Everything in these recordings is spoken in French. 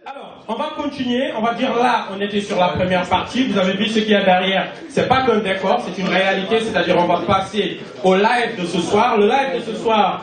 Alors, on va continuer, on va dire là, on était sur la première partie, vous avez vu ce qu'il y a derrière, c'est pas qu'un décor, c'est une réalité, c'est-à-dire on va passer au live de ce soir. Le live de ce soir,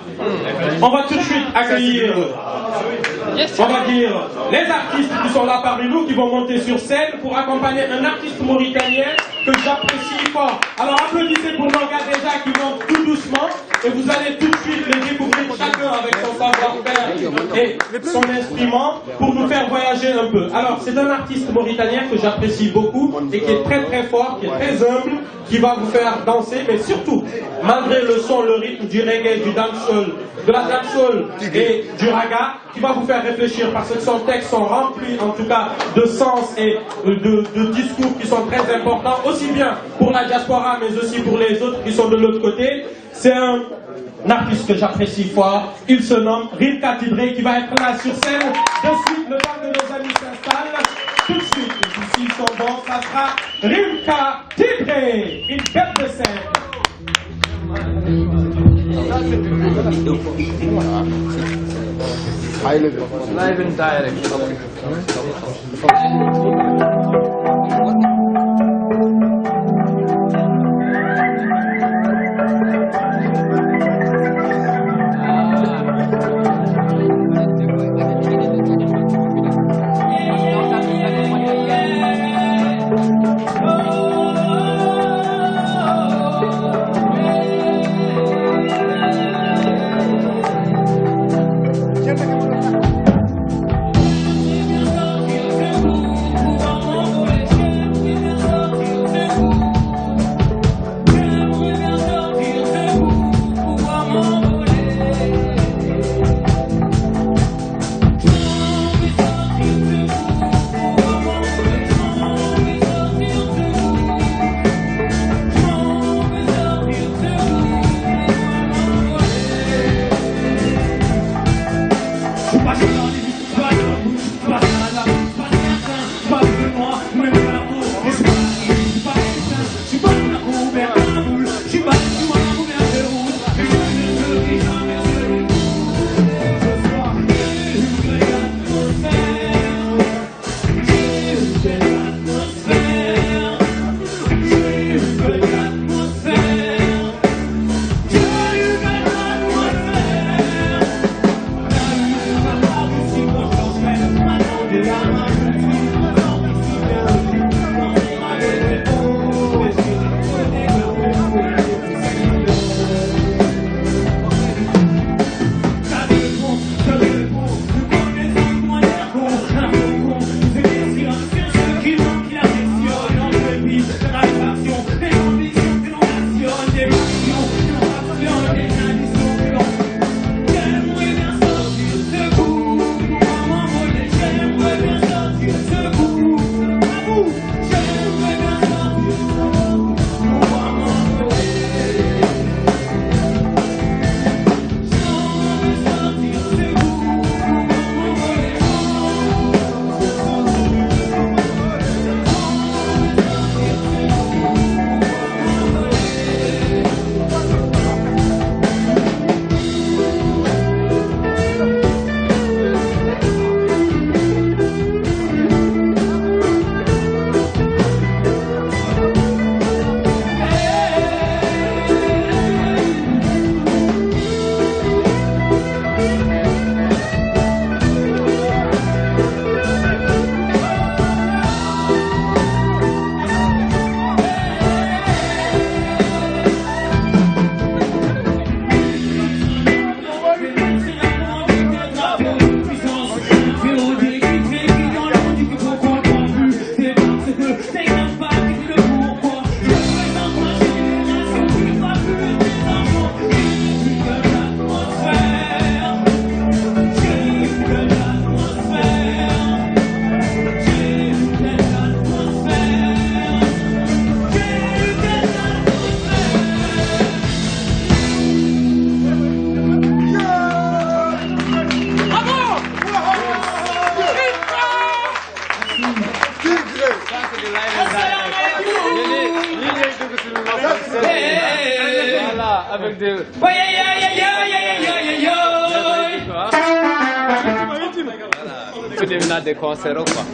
on va tout de suite accueillir, on va dire, les artistes qui sont là parmi nous, qui vont monter sur scène pour accompagner un artiste mauritanien que j'apprécie fort. Alors applaudissez pour nos gars déjà qui montent tout doucement, et vous allez tout de suite les découvrir chacun avec son savoir-faire et son instrument pour nous faire voyager un peu. Alors c'est un artiste mauritanien que j'apprécie beaucoup et qui est très très fort, qui est très humble, qui va vous faire danser, mais surtout, malgré le son, le rythme du reggae, du dancehall, de la dancehall et du raga, qui va vous faire réfléchir parce que son texte sont remplis en tout cas de sens et de discours qui sont très importants, aussi bien pour la diaspora mais aussi pour les autres qui sont de l'autre côté. C'est un artiste que j'apprécie fort, il se nomme Rimka Tidre, qui va être là sur scène de suite, le temps que nos amis s'installent. Tout de suite, s'ils sont bons, ça sera Rimka Tidre, une bête de scène. Live and direct. avec des... C'est terminar de concert ou pas?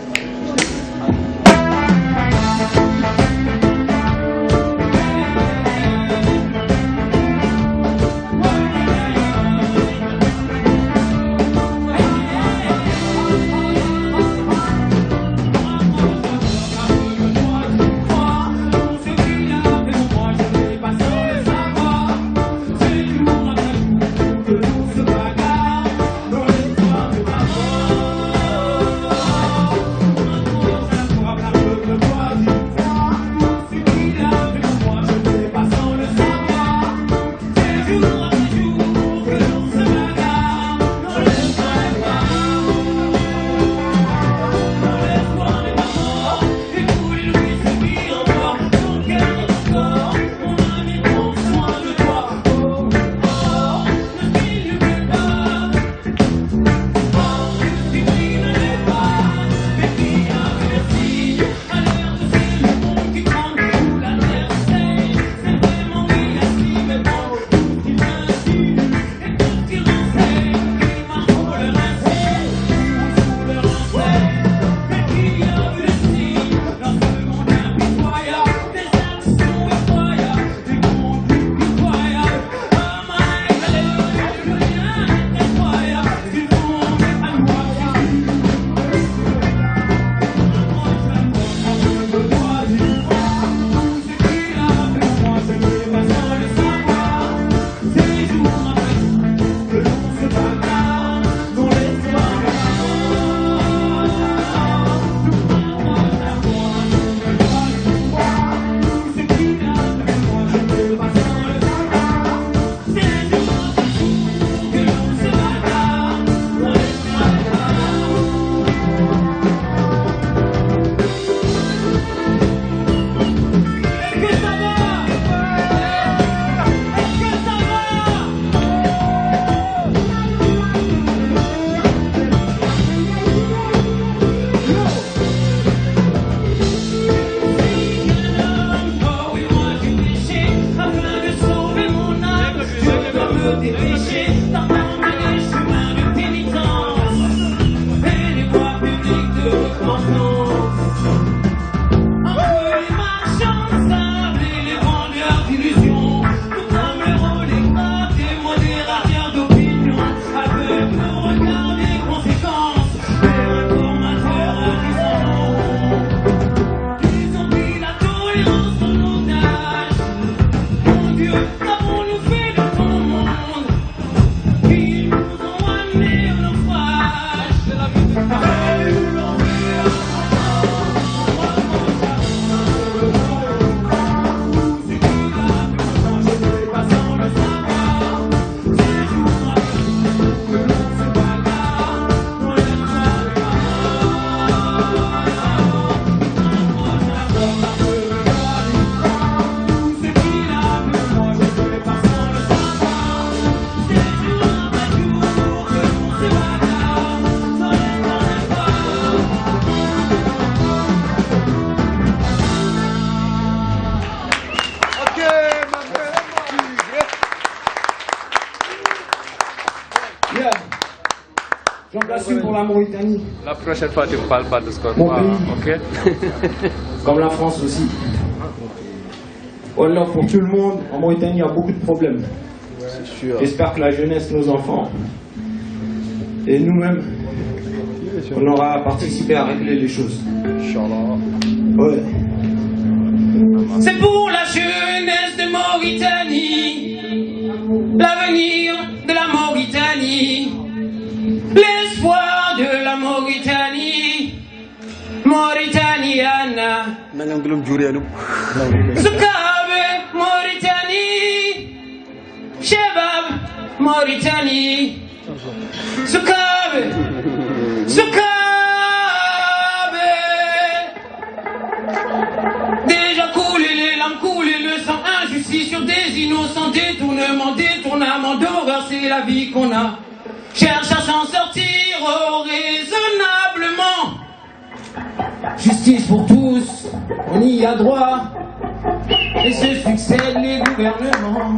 J'en place une pour la Mauritanie. La prochaine fois, tu ne parles pas de Scott. Mon pays. Ok. Comme la France aussi. Voilà, pour tout le monde, en Mauritanie, il y a beaucoup de problèmes. C'est sûr. J'espère que la jeunesse, nos enfants, et nous-mêmes, on aura participé à régler les choses. Inch'Allah. Ouais. C'est pour la jeunesse de Mauritanie, l'avenir de la Mauritanie, l'espoir de la Mauritanie, Mauritaniana. Zukabe, Mauritanie, Shebab, Mauritanie, Zukabe, Zukabe. Déjà coulé les larmes, coulé le sang, injustice sur des innocents, détournement d'horreur, c'est la vie qu'on a. Cherche à s'en sortir raisonnablement. Justice pour tous, on y a droit. Et se succèdent les gouvernements.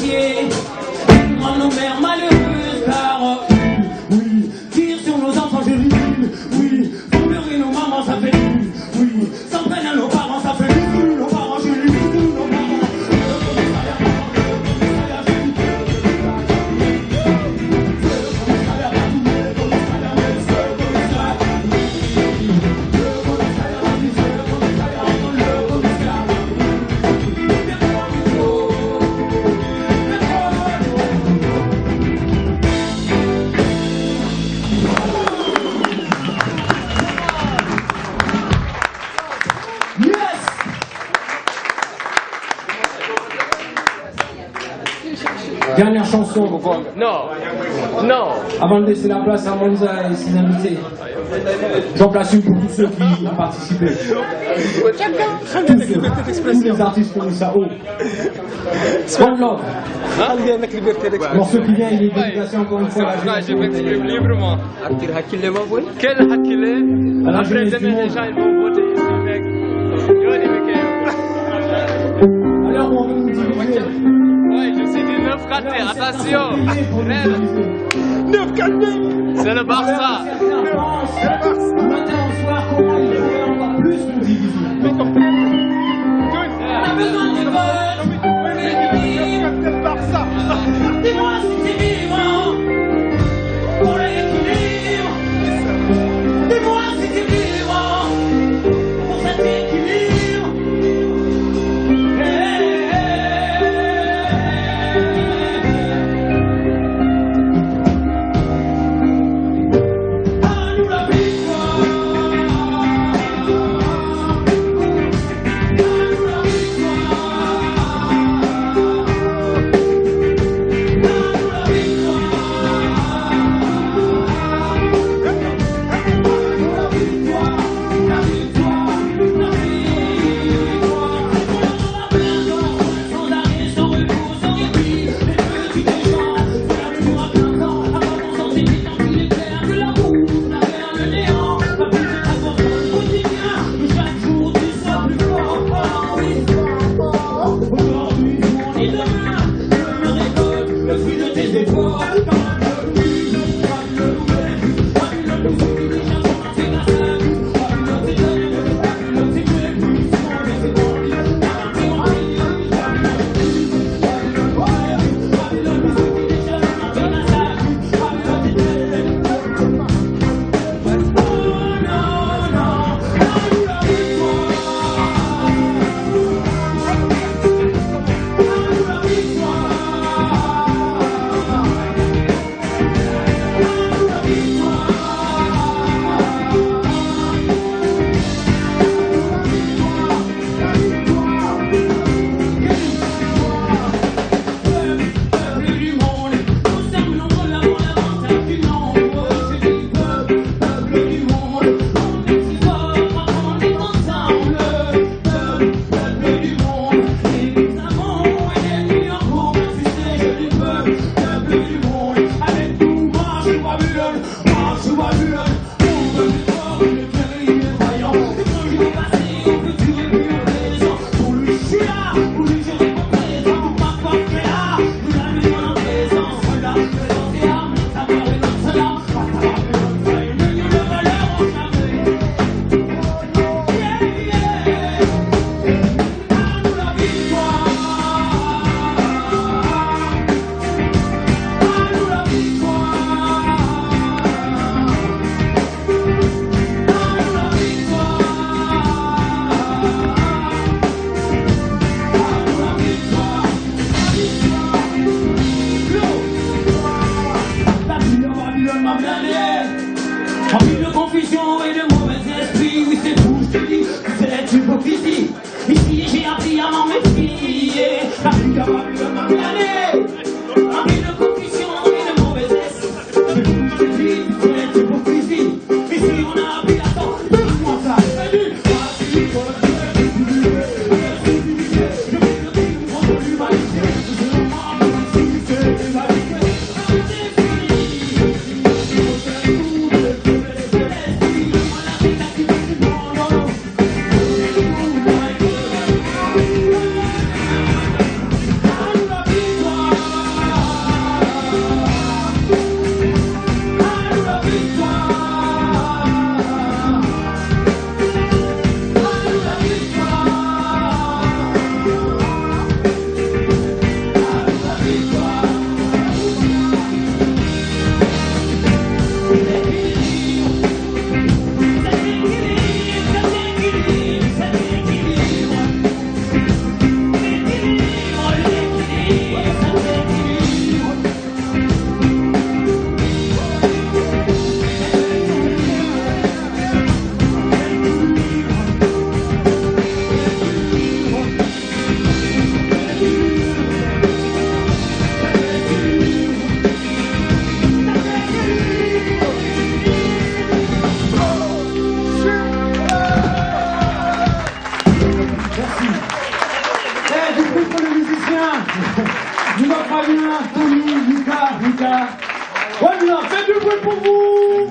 pitié, rend nos mères malheureuses, car oui, tire sur nos enfants, je ris, oui, faut pleurer nos mamans, ça fait du, oui, sans peine à nos parents, ça fait du, nos parents, je ris, nos parents. Dernière chanson. Non, non. Avant de laisser la place à Monza et ses invités, j'en place une pour tous ceux qui ont participé. Tous les artistes qui ont mis ça haut. One Love. Morceau qui vient, il est dédicacé encore une fois à la Je m'exprime librement. Quel Hakile? À la Après jeunesse du demain, les monde. gens ils vont voter ici, mec. À l'heure où on veut nous diviser. Ouais, je suis du 9-4, attention. C'est le Barça. Du matin au soir, comment il pourrait encore plus nous diviser. On a besoin de votes, dis-moi si c'est vivant pour l'équilibre. Dis-moi si c'est vivant pour cet équilibre. À nous la victoire. Rempli de confusion et de mauvais esprits, oui c'est tout, je te dis, c'est l'hypocrisie. Ici j'ai appris à m'en méfier, la pluie à Babylone m'a plané. Rempli de confusion et de mauvais esprits, c'est tout, je te dis, c'est l'hypocrisie. Ici on a appris à temps, moi ça, c'est du, Tony, Rika. One love, faites du bruit pour vous.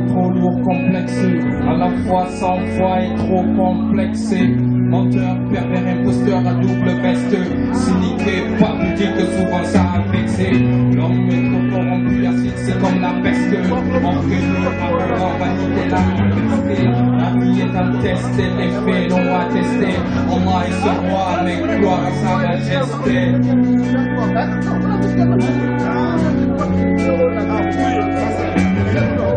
Trop lourd, complexé, à la fois 100 fois et trop complexé. Menteur, pervers, imposteur à double veste, cynique, pas pudique, souvent ça a vexé. L'homme est trop corrompu, acide, c'est comme la peste. Orgueilleux, arrogant, vanité, la manifester. La vie est un test, et les faits l'on va tester. On a et ce roi avec gloire à sa majesté.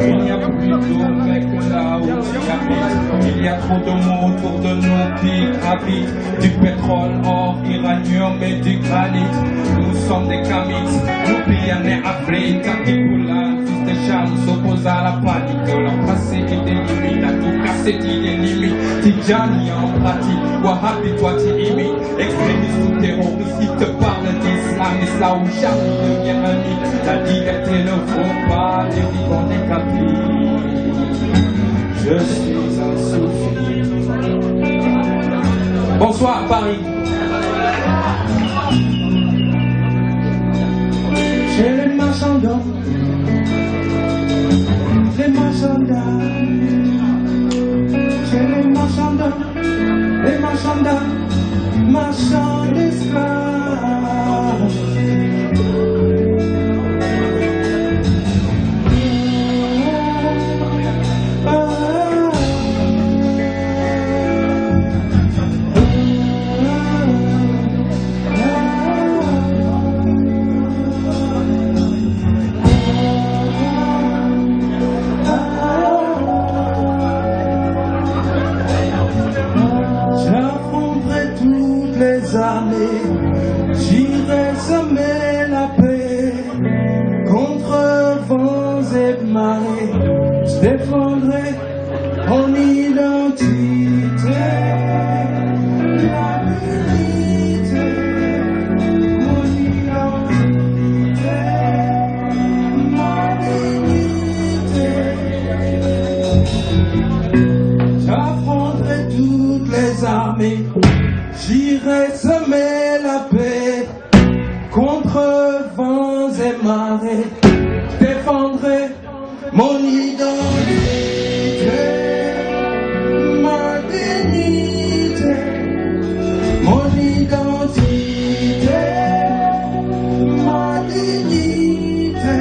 Il n'y a plus d'eau mec là où tu habites. Il y a trop de mots autour de nos qui gravitent. Du pétrole, or, iranium et du granit. Nous sommes des kamites, nous pionniers Afrique. Antipoula, fils de charme, s'oppose à la panique. Leur passé est des limites, à tout casser dit des limites. Tidjani en pratique, Wahhabi toi tu imites. Extrémiste ou terroriste, ils te parlent d'islam. Et là où Charlie devient un mythe. La liberté ne vaut pas les vivants décapités. Je suis un soufi. Bonsoir Paris. J'ai les marchands, les marchands, j'ai les marchands, marchands d'esclaves. J'irai semer la paix contre vents et marées. Je défendrai mon identité, la vérité, mon identité, ma dignité. J'affronterai toutes les armées. J'irai semer la paix contre vents et marées. Je défendrai mon identité, ma dignité, mon identité, ma dignité.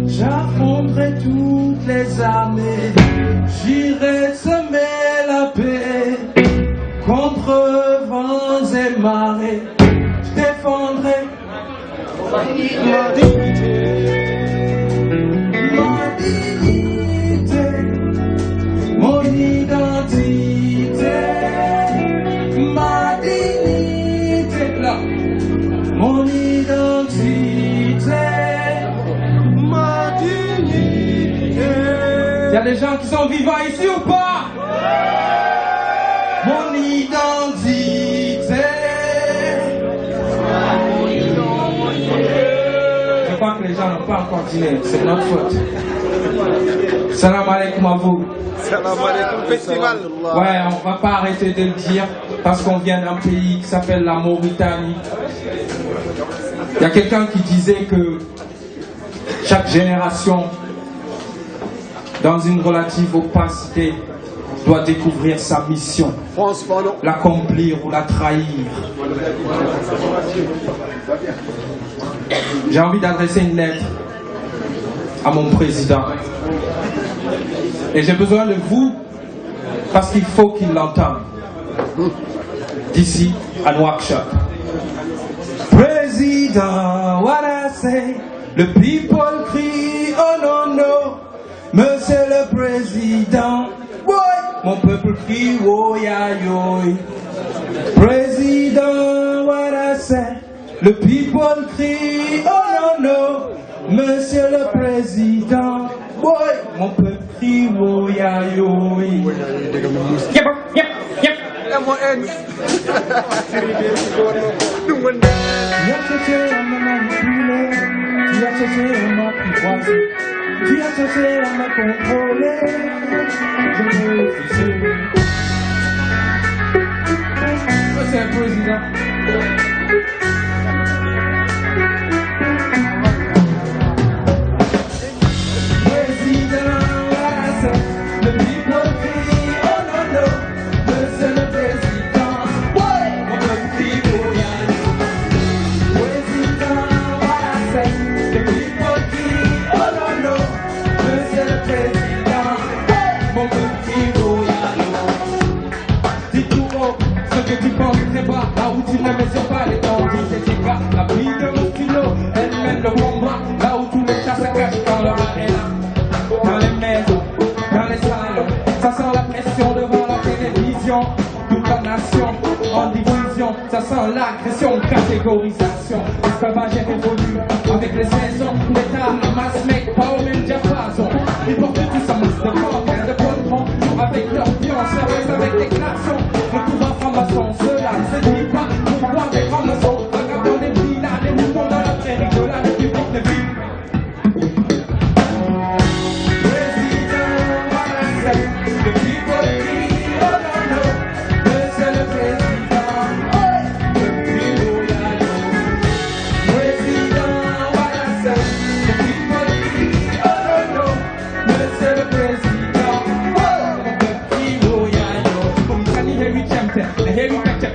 J'affronterai toutes les armées. J'irai semer la paix contre vents et marées. Je défendrai ma dignité, mon identité, ma dignité, là, mon identité, ma dignité. Il y a des gens qui sont vivants ici ou pas? Mon identité. Je crois que les gens n'ont pas encore dîné, c'est notre faute. Salam alaikum à vous. Salam alaikum festival. Ouais, on va pas arrêter de le dire parce qu'on vient d'un pays qui s'appelle la Mauritanie. Il y a quelqu'un qui disait que chaque génération, dans une relative opacité, doit découvrir sa mission, l'accomplir ou la trahir. J'ai envie d'adresser une lettre à mon président. Et j'ai besoin de vous parce qu'il faut qu'il l'entende. D'ici à Nouakchott. Président, what I say, le people crie, oh non, non, monsieur le président, boy, mon peuple crie, oh ya yo. Président, what I say, le people crie, oh non, non, monsieur le président, boy, mon peuple crie, oh ya yo. Yep, yep, yep. more ends. Doing that. Tu as cherché à me manipuler, tu as cherché à m'apprivoiser, tu as cherché à me contrôler, je n'ai refusé. Monsieur le Président. Là où tu ne mesures pas les temps, tu t'écartes. La vie de mon philo, elle mène le combat. Là où tous les chats se cachent quand le rat est là. Dans les maisons, dans les salons, ça sent la pression devant la télévision. Toute la nation en division, ça sent l'agression, catégorisation. L'esclavage est révolu avec les saisons. L'État amasse, mais pas au même diapason. Ils portent tous en masse de corps, de poltron. Avec leur violence, service avec des klaxons. Le pouvoir franc-maçon, cela se dit pas. Pouvoir des francs-maçons, vagabonds des villas, des moutons dans la prairie de la République de ville. Président, voilà, c'est le people qui, oh non, non, monsieur le président, le plus loyal. Président, voilà, c'est le people qui, oh non, non, monsieur le président. The heavy picture,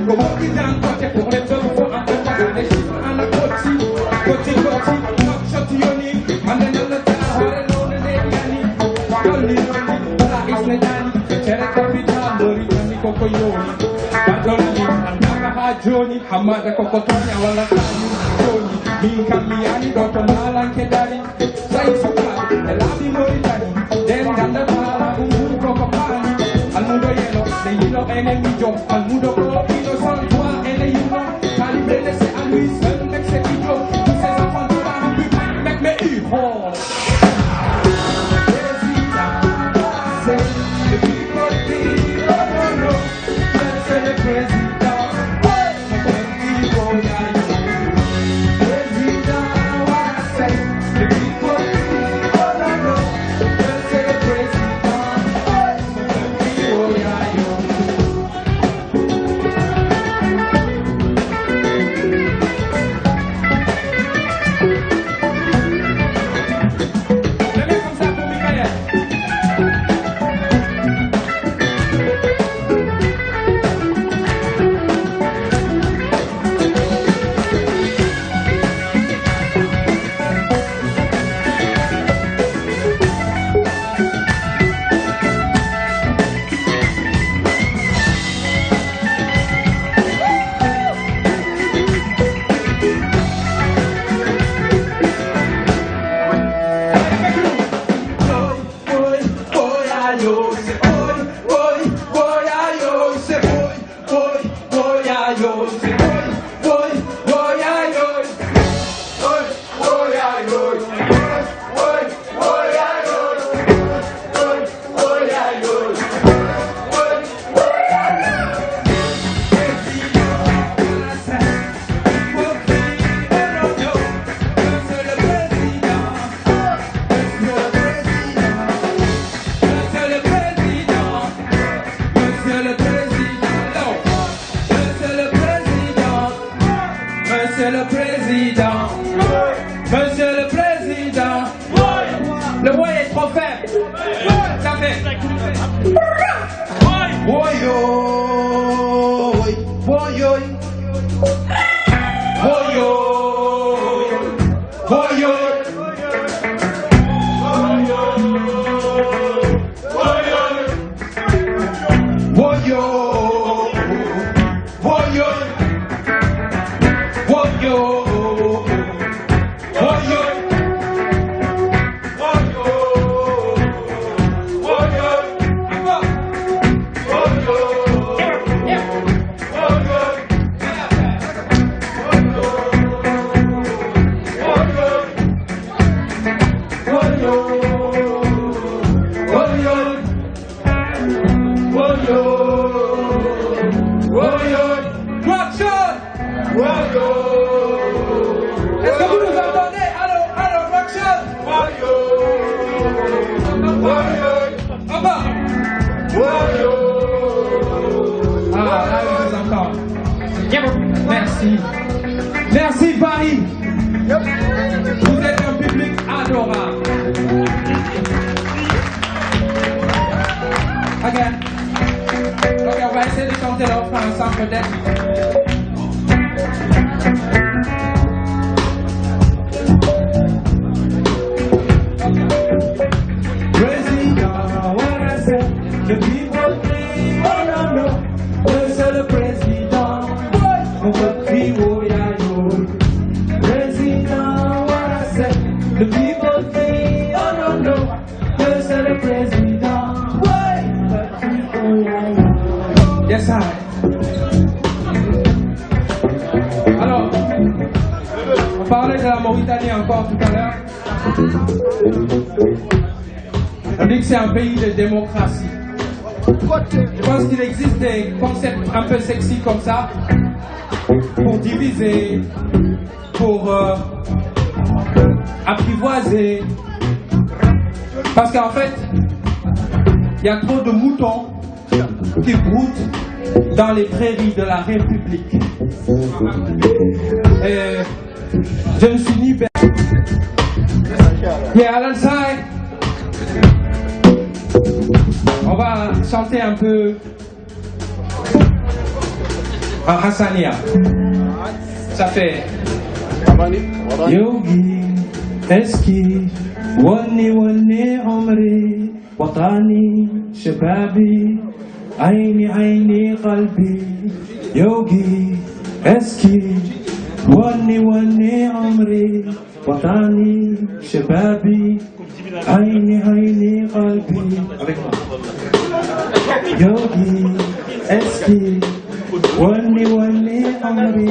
go walk it down, cut it for the trouble for and the shit and the coachy, knock shot to your knee, and then you'll tell how they know the name Yanni. Only, la isla Yanni, Chere Capital, Boritani Cocoyoni, Badoni, and Nakaha Joni, Hamada Cocotoni, Walatani, Joni, Minkamiani, Dr. Malan Kedari, Sai Suka, Elabi Moritani, then Gandapala, Ungu Cocopani, Almudo Yellow, the Yellow Enemy Joe, Almudo Copino, Santua, and the Yuno, Calibre, c'est à lui seul, mec, c'est idiot, tous ces enfants de la République, mec, mais ils vont. C'est le people qui, oh non, non, c'est le président, mon petit royal. Président, c'est le people qui, oh non, non, c'est le président, mon petit royal. Monsieur le Président, Monsieur le Président, le roi est trop faible. Ça fait. Boyo, boyo, boyo, boyo. Est-ce que vous nous entendez? Allô, Rockshot. En bas. Ah, là, je vous entends. Merci. Merci, Paris. Vous êtes un public adorable. Ok, on va essayer de chanter le refrain ensemble peut-être. Président, what I say, the people think, oh no, no, monsieur le président, on veut crier, oh ya yo. Président, what I say, the people think, oh no, no, monsieur le président, yes, I. Alors, on parlait de la Mauritanie encore tout à l'heure. On dit que c'est un pays de démocratie. Je pense qu'il existe des concepts un peu sexy comme ça pour diviser, pour apprivoiser. Parce qu'en fait, il y a trop de moutons qui broutent dans les prairies de la République. Et je ne suis ni bête. Yeah, Al-Ansai. On va chanter un peu en Hassania. Ça fait Yogi, Eski, Wani Wani Omri, Watani, Shababi, Aini Aini Qalbi, Yogi, Eski, Wani Wani Omri, Watani, Shababi, Aini Aini Qalbi. Avec moi. Yogi, Eski, Wani Wani Omri,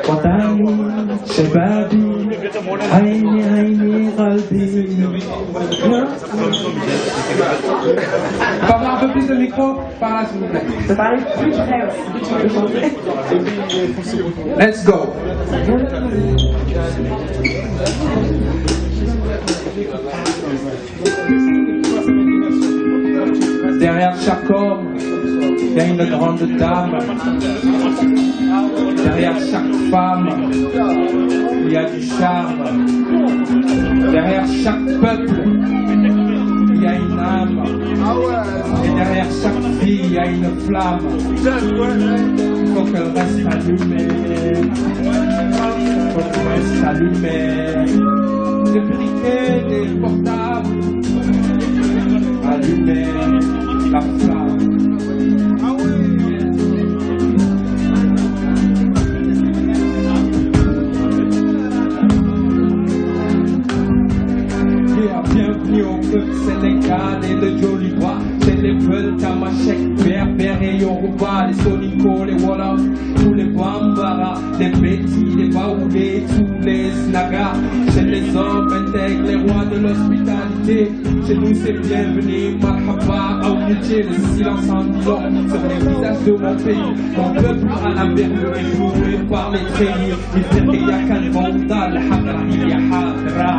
Watani, Shababi, Aini Aini Qalbi. On va avoir un peu plus de micro par là, s'il vous plaît. C'est pareil? Let's go. Derrière chaque homme, il y a une grande dame. Derrière chaque femme, il y a du charme. Derrière chaque peuple, il y a une âme. Et derrière chaque fille, il y a une flamme. Il faut qu'elle reste allumée. Il faut qu'elle reste allumée. Les briquets des portables, allumer la flamme. Bienvenue au peuple sénégal et de Jolibois. C'est les Peuls, Tamashek, Berbères et Yoruba, les Soninko, les Wolof, tous les Bambara, les Bétis, les Baoulés, tous les Snagas. Chez les hommes intègres, les rois de l'hospitalité. Chez nous c'est bienvenu, Marhaba, Aouniché, le silence en blanc sur les visages de mon pays. Mon peuple à la verve est bourré par les treillis. Il fait qu'il y a qu'un mandat, le Hadra, il y a Hadra.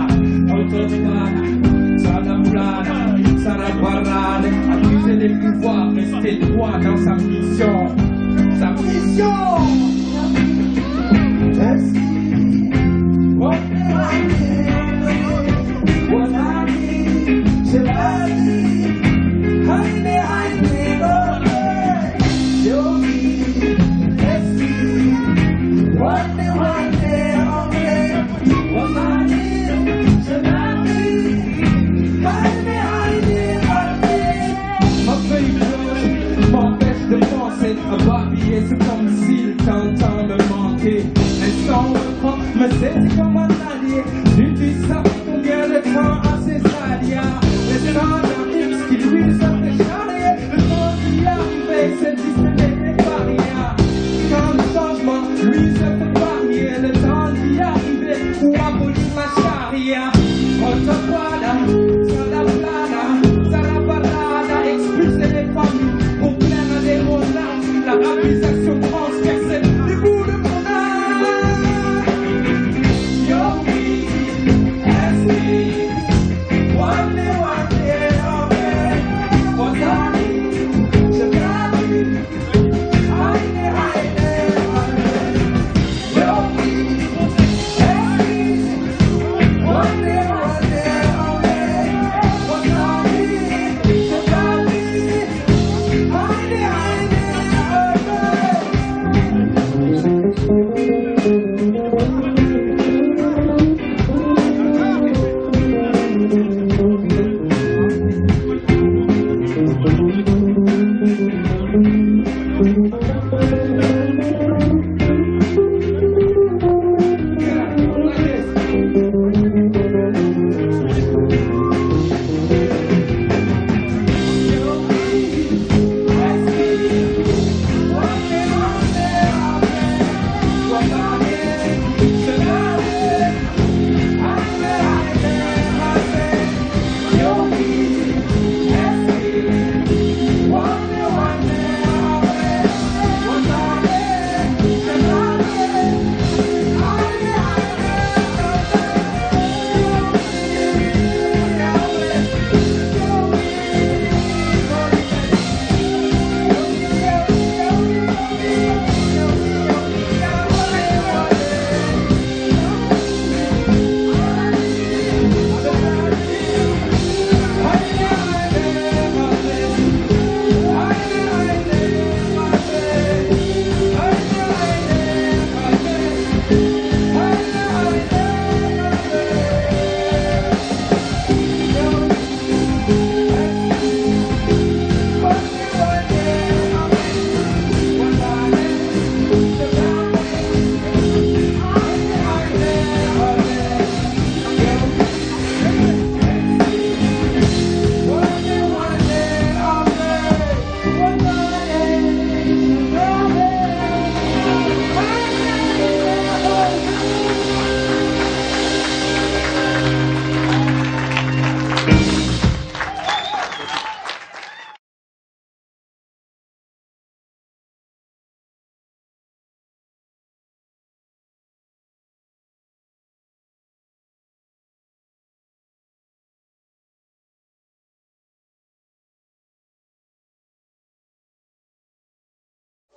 Autodidacte, Sadamoulana, Sadabarane, accuser les pouvoirs, rester droit dans sa mission. Sa mission! C'est comme s'il t'entend me manquer. Un son me saisit comme un allié. Tu sais combien le temps a ses alliés. Le temps d'un X qui lui sort des charriers. Le temps d'y arriver, c'est distinguer les barrières. Quand le changement lui se fait varier. Le temps d'y arriver pour abolir la charia. Autoplana, Salaplana, Salabalana, expulser les familles pour plaindre des monarques. La rapisation transversée du bout de mon âme.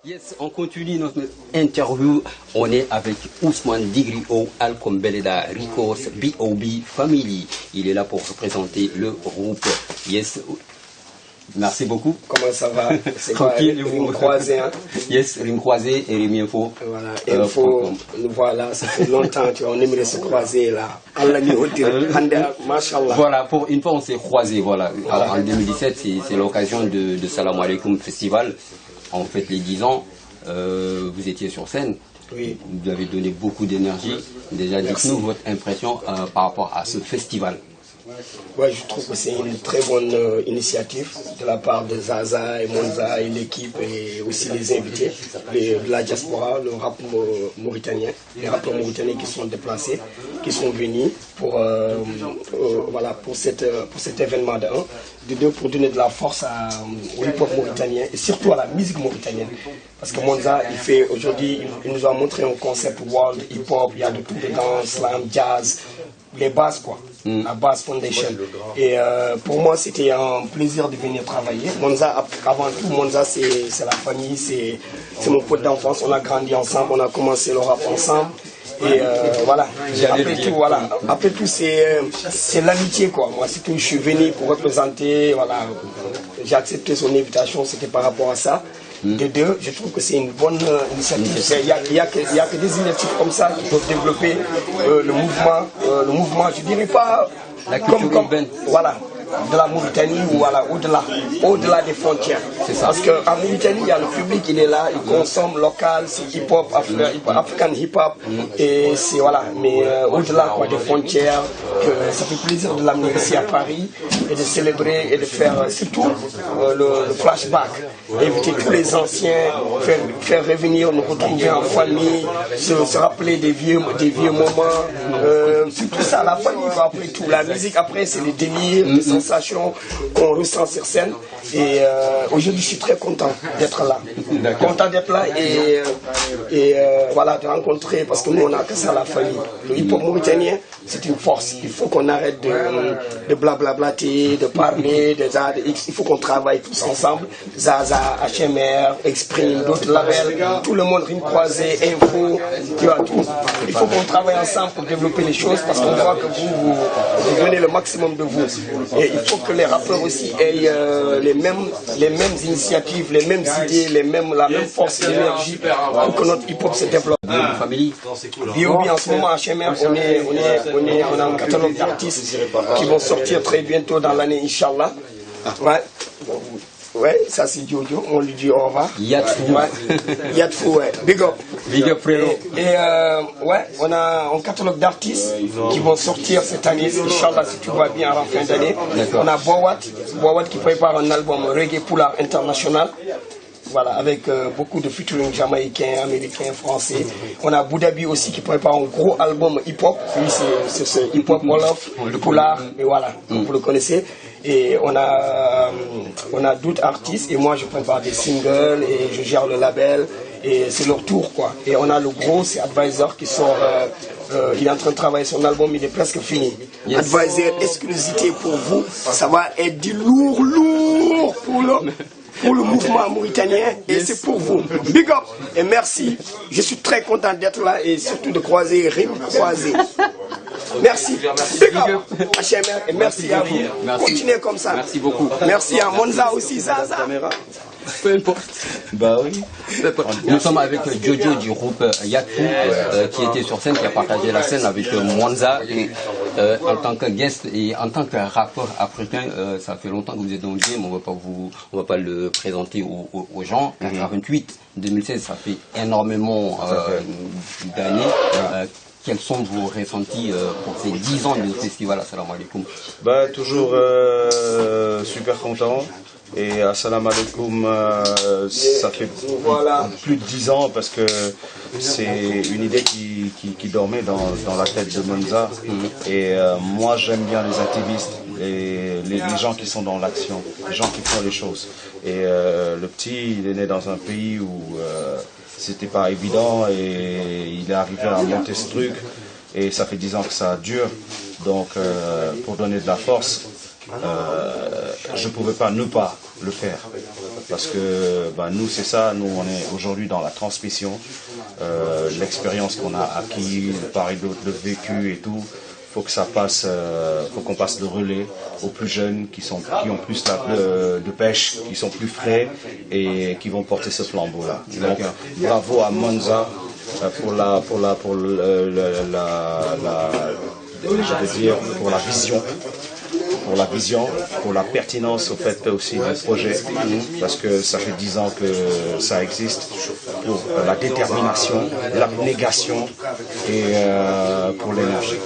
Yes, on continue notre interview. On est avec Ousmane Digrio, Alcom Beleda, Ricos, B.O.B. Family. Il est là pour représenter le groupe. Yes. Merci beaucoup. Comment ça va? C'est tranquille, Rime Croisé, hein? Yes, Rime Croisé et Rime Info. Voilà, Info, nous voilà, ça fait longtemps, tu vois, on aimerait se croiser là. Voilà, pour une fois on s'est croisés, voilà. Alors, en 2017, c'est l'occasion de Salam Alaikum Festival. En fait, les 10 ans, vous étiez sur scène. Oui. Vous avez donné beaucoup d'énergie. Déjà, dites-nous votre impression par rapport à ce festival. Ouais, je trouve que c'est une très bonne initiative de la part de Zaza et Monza et l'équipe et aussi les invités de la diaspora, le rap mauritanien, les rappeurs mauritaniens qui sont déplacés, qui sont venus pour, voilà, pour cet événement de 1, de 2 pour donner de la force au hip-hop mauritanien et surtout à la musique mauritanienne. Parce que Monza, aujourd'hui, il nous a montré un concept world hip-hop, il y a de tout dedans, slam, jazz, les bases quoi, la base foundation. Et pour moi c'était un plaisir de venir travailler. Monza, avant tout, Monza c'est la famille, c'est mon pote d'enfance, on a grandi ensemble, on a commencé le rap ensemble. Et voilà, après tout c'est l'amitié quoi. Moi c'est que je suis venu pour représenter, voilà, j'ai accepté son invitation, c'était par rapport à ça. De 2, je trouve que c'est une bonne initiative. Il n'y a que des initiatives comme ça qui peuvent développer le mouvement, je dirais pas la culture urbaine. Voilà, de la Mauritanie ou voilà, au-delà des frontières. Parce qu'en Mauritanie, il y a le public, il est là, il consomme local, c'est hip-hop, African hip-hop, et c'est voilà, mais au-delà des frontières, que ça fait plaisir de l'amener ici à Paris et de célébrer et de faire surtout le flashback, inviter tous les anciens, faire revenir, nous retrouver en famille, se rappeler des vieux moments, c'est tout ça, la famille, après tout, la musique après c'est les délires, les sensations qu'on ressent sur scène. Et aujourd'hui je suis très content d'être là. Content d'être là et voilà, de rencontrer, parce que nous on a que ça la famille. Le hip-hop mauritanien c'est une force. Il faut qu'on arrête de blablablater, de parler, il faut qu'on travaille tous ensemble. Zaza, HMR, Exprime, d'autres labels, tout le monde, Rime Croisé, Info, tu vois, tout. Il faut qu'on travaille ensemble pour développer les choses, parce qu'on voit que vous donnez le maximum de vous. Et il faut que les rappeurs aussi aient les mêmes initiatives, les mêmes idées, la même force et l'énergie pour que notre hip-hop se développe. B.O.B. en ce moment, HMR, on a un catalogue d'artistes qui vont sortir très bientôt dans l'année, Inch'Allah. Ouais, ça c'est Jojo, on lui dit au revoir. Yatfou. Yatfou, ouais. Big up. Big up, frérot. Et ouais, on a un catalogue d'artistes qui vont sortir cette année, Inch'Allah, si tout va bien, à la fin d'année. On a Bowat qui prépare un album Reggae Poulard International. Voilà, avec beaucoup de featuring jamaïcains, américains, français. On a Boudabi aussi qui prépare un gros album hip-hop. Lui, c'est ce hip-hop Wolof, le Poulard, mais voilà, vous le connaissez. Et on a d'autres artistes, et moi je prépare des singles, et je gère le label, et c'est leur tour, quoi. Et on a le gros, c'est Advisor qui sort, il est en train de travailler son album, il est presque fini. Yes. Advisor, exclusivité pour vous, ça va être du lourd pour le mouvement mauritanien, et c'est pour vous. Big up et merci. Je suis très content d'être là et surtout de croiser Rime Croisé. Merci. Big up HMR et merci à vous. Continuez comme ça. Merci beaucoup. Merci à Monza aussi, Zaza. Peu importe. Bah oui. Nous sommes avec Jojo du groupe Yatfou qui était sur scène, qui a partagé la scène avec Monza en tant que guest et en tant que rappeur africain. Ça fait longtemps que vous êtes dans le game, on va pas le présenter aux gens. 88, 2016, ça fait énormément d'années. Quels sont vos ressentis pour ces 10 ans de festival Assalamu Alaikum? Bah, toujours super content. Et Assalamu Alaikum, ça fait plus de 10 ans parce que c'est une idée qui dormait dans la tête de Monza. Et moi j'aime bien les activistes, les gens qui sont dans l'action, les gens qui font les choses. Et le petit, il est né dans un pays où c'était pas évident et il est arrivé à monter ce truc. Et ça fait 10 ans que ça dure. Donc pour donner de la force, je ne pouvais pas ne pas le faire. parce que nous c'est ça, nous on est aujourd'hui dans la transmission, l'expérience qu'on a acquis, pareil de vécu et tout. Faut que ça passe, faut qu'on passe le relais aux plus jeunes qui ont plus de pêche, qui sont plus frais et qui vont porter ce flambeau-là. Donc bravo à Monza pour la vision, pour la pertinence au fait aussi du projet, parce que ça fait 10 ans que ça existe, pour la détermination, l'abnégation et pour l'énergie.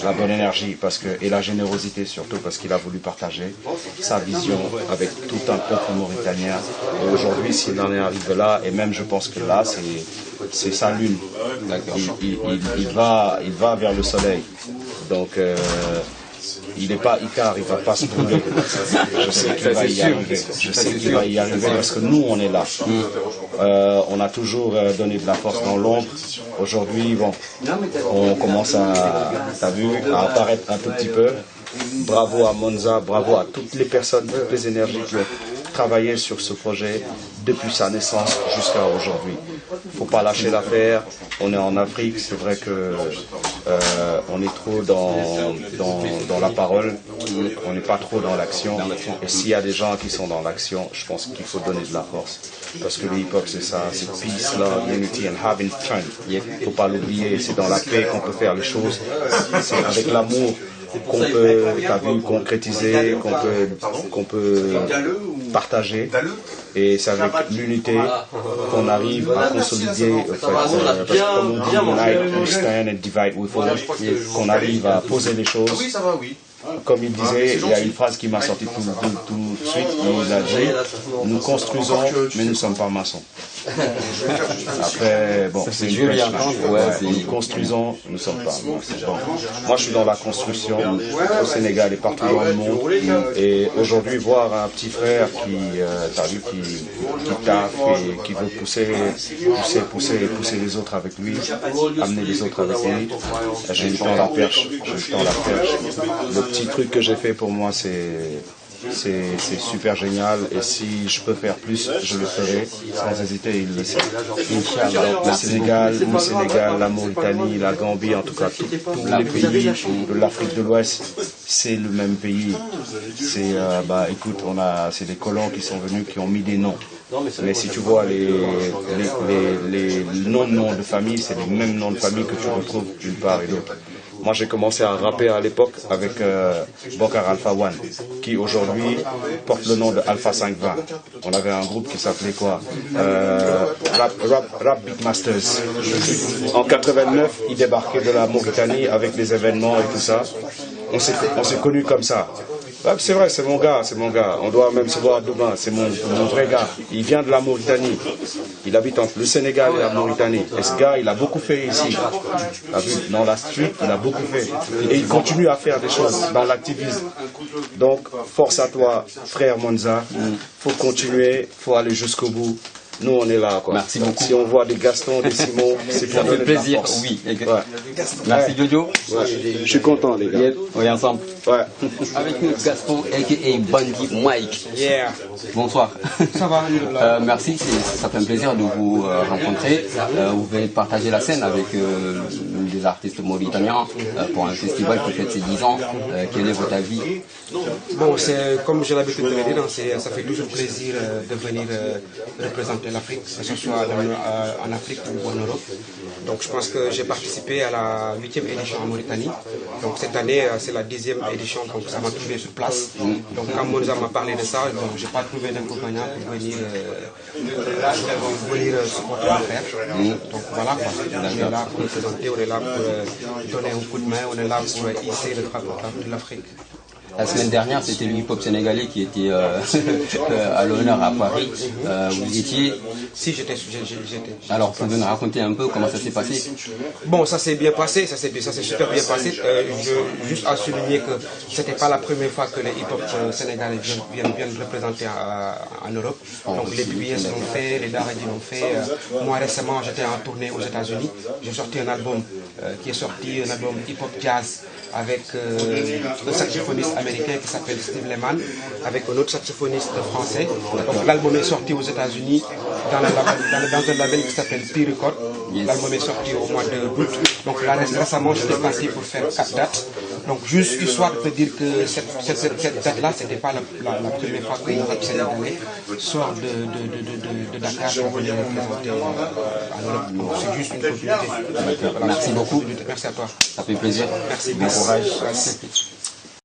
La bonne énergie et la générosité surtout parce qu'il a voulu partager sa vision avec tout un peuple mauritanien. Et aujourd'hui, s'il en est arrivé là, et même je pense que là, c'est sa lune. Il va vers le soleil. Donc, il n'est pas Icare, il ne va pas se brûler. Je sais qu'il va y arriver. Je sais qu'il va y arriver parce que nous, on est là. On a toujours donné de la force dans l'ombre. Aujourd'hui, on commence à apparaître un tout petit peu. Bravo à Monza, bravo à toutes les personnes, toutes les énergies qui ont travaillé sur ce projet depuis sa naissance jusqu'à aujourd'hui. Il ne faut pas lâcher l'affaire. On est en Afrique, c'est vrai que on est trop dans la parole, on n'est pas trop dans l'action. Et s'il y a des gens qui sont dans l'action, je pense qu'il faut donner de la force. Parce que le hip-hop, c'est ça, c'est peace, love, unity and having fun. Il ne faut pas l'oublier, c'est dans la paix qu'on peut faire les choses. C'est avec l'amour qu'on peut concrétiser, qu'on peut partager. Et c'est avec l'unité qu'on arrive à consolider, parce que comme on dit, unite, understand and divide with us, qu'on arrive à poser les choses. Comme il disait, il y a une phrase qui m'a sorti tout de suite, il a dit, nous construisons, mais nous ne sommes pas maçons. Après, c'est une pêche. Nous construisons, nous ne sommes pas maçons. Moi, je suis dans la construction au Sénégal et partout dans le monde. Et aujourd'hui, voir un petit frère qui taffe et qui veut pousser les autres avec lui, amener les autres avec lui, j'ai eu le temps la perche. Le petit truc que j'ai fait pour moi, c'est super génial, et si je peux faire plus, je le ferai sans hésiter, il le sait. Le Sénégal, la Mauritanie, la Gambie, en tout cas tous les pays de l'Afrique de l'Ouest, c'est le même pays. Écoute, c'est des colons qui sont venus, qui ont mis des noms. Mais si tu vois les noms de famille, c'est les mêmes noms de famille que tu retrouves d'une part et d'autre. Moi, j'ai commencé à rapper à l'époque avec Bokar Alpha One, qui aujourd'hui porte le nom de Alpha 520. On avait un groupe qui s'appelait quoi, Rap Beatmasters. En 89, il débarquait de la Mauritanie avec les événements et tout ça. On s'est connus comme ça. C'est vrai, c'est mon gars. On doit même se voir demain. C'est mon vrai gars. Il vient de la Mauritanie. Il habite entre le Sénégal et la Mauritanie. Et ce gars, il a beaucoup fait ici. Dans la street, il a beaucoup fait. Et il continue à faire des choses dans l'activisme. Donc, force à toi, frère Monza. Faut continuer, faut aller jusqu'au bout. Nous, on est là, quoi. Merci beaucoup. Si on voit des Gaston, des Simon, c'est pour nous. Ça fait plaisir, oui. Ouais. Merci Jojo. Ouais. Je suis content, les gars. On est ensemble. Ouais. Avec nous, Gaston, a.k.a. Bandit Mike. Yeah. Bonsoir. Ça va. Merci, ça fait un plaisir de vous rencontrer. Vous venez partager la scène avec des artistes mauritaniens pour un festival qui fête ses 10 ans. Quel est votre avis? Bon, c'est comme j'ai l'habitude de le dire, ça fait toujours plaisir de venir représenter l'Afrique, que ce soit en Afrique ou en Europe. Donc je pense que j'ai participé à la 8e édition en Mauritanie. Donc cette année, c'est la 10e édition, donc ça m'a trouvé sur place. Donc quand Monza m'a parlé de ça, je n'ai pas trouvé d'inconvénient pour venir supporter l'affaire. Donc voilà, on est là pour représenter, on est là pour donner un coup de main, on est là pour hisser le drapeau de l'Afrique. La semaine dernière, c'était le hip-hop sénégalais qui était à l'honneur à Paris. Vous étiez... Si, j'étais. Alors, vous pouvez nous raconter un peu comment ça s'est passé? Bon, ça s'est bien passé, ça s'est super bien passé. Juste à souligner que c'était pas la première fois que les hip-hop sénégalais viennent représenter en Europe. Donc les BBS l'ont fait, les Daradi l'ont fait. Moi récemment, j'étais en tournée aux États-Unis. J'ai sorti un album qui est sorti, un album hip-hop jazz avec un saxophoniste américain américain qui s'appelle Steve Lehman, avec un autre saxophoniste français. Donc l'album est sorti aux États-Unis dans un label qui s'appelle P-Record. L'album est sorti au mois d'août. Donc là récemment j'étais parti pour faire 4 dates. Donc juste histoire de te dire que cette date-là, c'était pas la première fois que le Sénégalais sort de Dakar pour venir représenter en Europe. Donc c'est juste une continuité. Merci beaucoup. Merci à toi. Ça fait plaisir. Merci. Bon courage. Merci.